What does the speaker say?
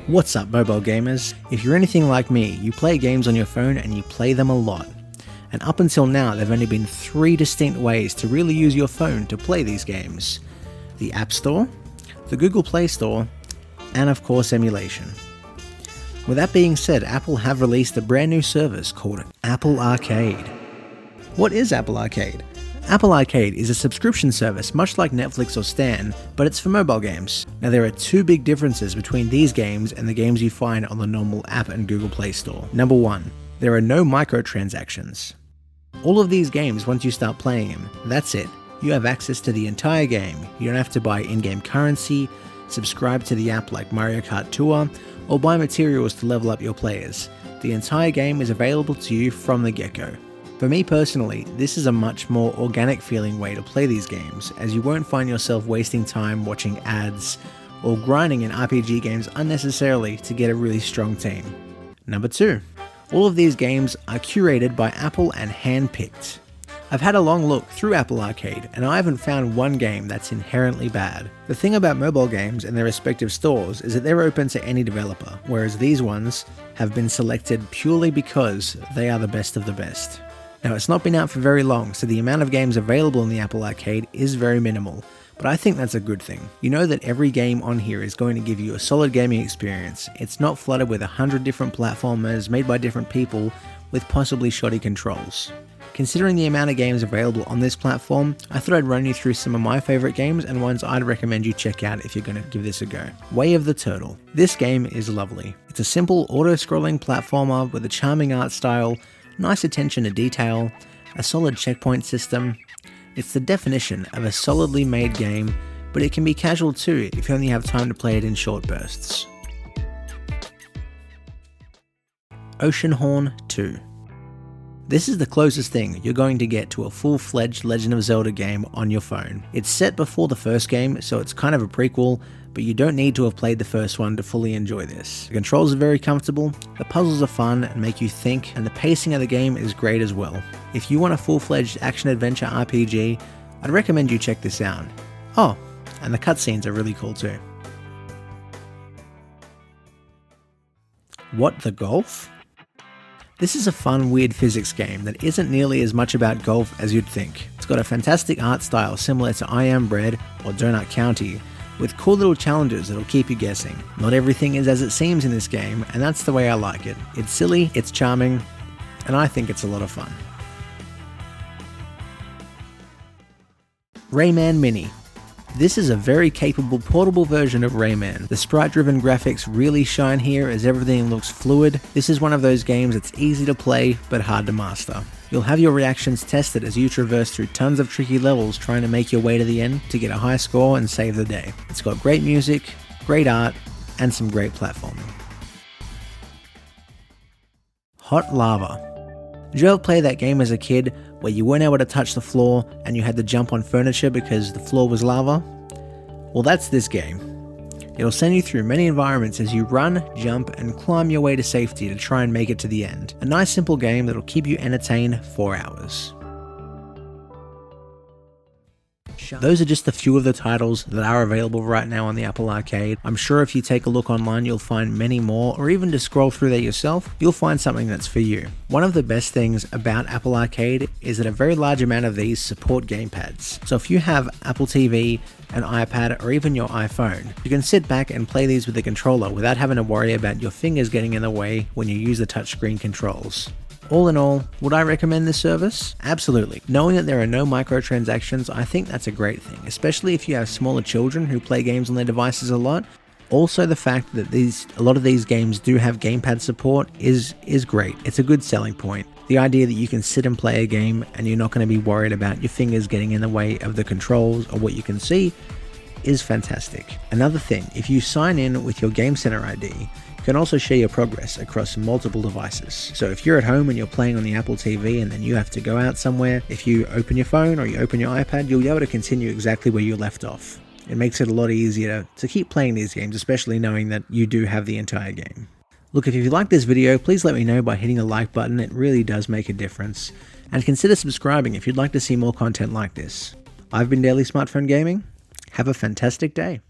What's up, mobile gamers? If you're anything like me, you play games on your phone and you play them a lot. And up until now, there have only been 3 distinct ways to really use your phone to play these games: the App Store, the Google Play Store, and of course emulation. With that being said, Apple have released a brand new service called Apple Arcade. What is Apple Arcade? Apple Arcade is a subscription service much like Netflix or Stan, but it's for mobile games. Now there are 2 big differences between these games and the games you find on the normal App and Google Play Store. Number 1, there are no microtransactions. All of these games, once you start playing them, that's it. You have access to the entire game. You don't have to buy in-game currency, subscribe to the app like Mario Kart Tour, or buy materials to level up your players. The entire game is available to you from the get-go. For me personally, this is a much more organic feeling way to play these games, as you won't find yourself wasting time watching ads or grinding in RPG games unnecessarily to get a really strong team. Number 2, all of these games are curated by Apple and handpicked. I've had a long look through Apple Arcade and I haven't found one game that's inherently bad. The thing about mobile games and their respective stores is that they're open to any developer, whereas these ones have been selected purely because they are the best of the best. Now, it's not been out for very long, so the amount of games available in the Apple Arcade is very minimal, but I think that's a good thing. You know that every game on here is going to give you a solid gaming experience. It's not flooded with 100 different platformers made by different people with possibly shoddy controls. Considering the amount of games available on this platform, I thought I'd run you through some of my favorite games and ones I'd recommend you check out if you're going to give this a go. Way of the Turtle. This game is lovely. It's a simple auto-scrolling platformer with a charming art style, nice attention to detail, a solid checkpoint system. It's the definition of a solidly made game, but it can be casual too if you only have time to play it in short bursts. Oceanhorn 2. This is the closest thing you're going to get to a full-fledged Legend of Zelda game on your phone. It's set before the first game, so it's kind of a prequel, but you don't need to have played the first one to fully enjoy this. The controls are very comfortable, the puzzles are fun and make you think, and the pacing of the game is great as well. If you want a full-fledged action-adventure RPG, I'd recommend you check this out. Oh, and the cutscenes are really cool too. What the Golf? This is a fun, weird physics game that isn't nearly as much about golf as you'd think. It's got a fantastic art style similar to I Am Bread or Donut County, with cool little challenges that'll keep you guessing. Not everything is as it seems in this game, and that's the way I like it. It's silly, it's charming, and I think it's a lot of fun. Rayman Mini. This is a very capable portable version of Rayman. The sprite-driven graphics really shine here as everything looks fluid. This is one of those games that's easy to play but hard to master. You'll have your reactions tested as you traverse through tons of tricky levels trying to make your way to the end to get a high score and save the day. It's got great music, great art, and some great platforming. Hot Lava. Did you ever play that game as a kid where you weren't able to touch the floor and you had to jump on furniture because the floor was lava? Well, that's this game. It'll send you through many environments as you run, jump, and climb your way to safety to try and make it to the end. A nice simple game that'll keep you entertained for hours. Those are just a few of the titles that are available right now on the Apple Arcade. I'm sure if you take a look online you'll find many more, or even just scroll through there yourself, you'll find something that's for you. One of the best things about Apple Arcade is that a very large amount of these support gamepads. So if you have Apple TV, an iPad, or even your iPhone, you can sit back and play these with a controller without having to worry about your fingers getting in the way when you use the touchscreen controls. All in all, would I recommend this service? Absolutely. Knowing that there are no microtransactions, I think that's a great thing, especially if you have smaller children who play games on their devices a lot. Also, the fact that a lot of these games do have gamepad support is great. It's a good selling point. The idea that you can sit and play a game and you're not going to be worried about your fingers getting in the way of the controls or what you can see is fantastic. Another thing, if you sign in with your Game Center ID, you can also share your progress across multiple devices. So if you're at home and you're playing on the Apple TV and then you have to go out somewhere, if you open your phone or you open your iPad, you'll be able to continue exactly where you left off. It makes it a lot easier to keep playing these games, especially knowing that you do have the entire game. Look, if you like this video, please let me know by hitting the like button. It really does make a difference. And consider subscribing if you'd like to see more content like this. I've been Daily Smartphone Gaming. Have a fantastic day.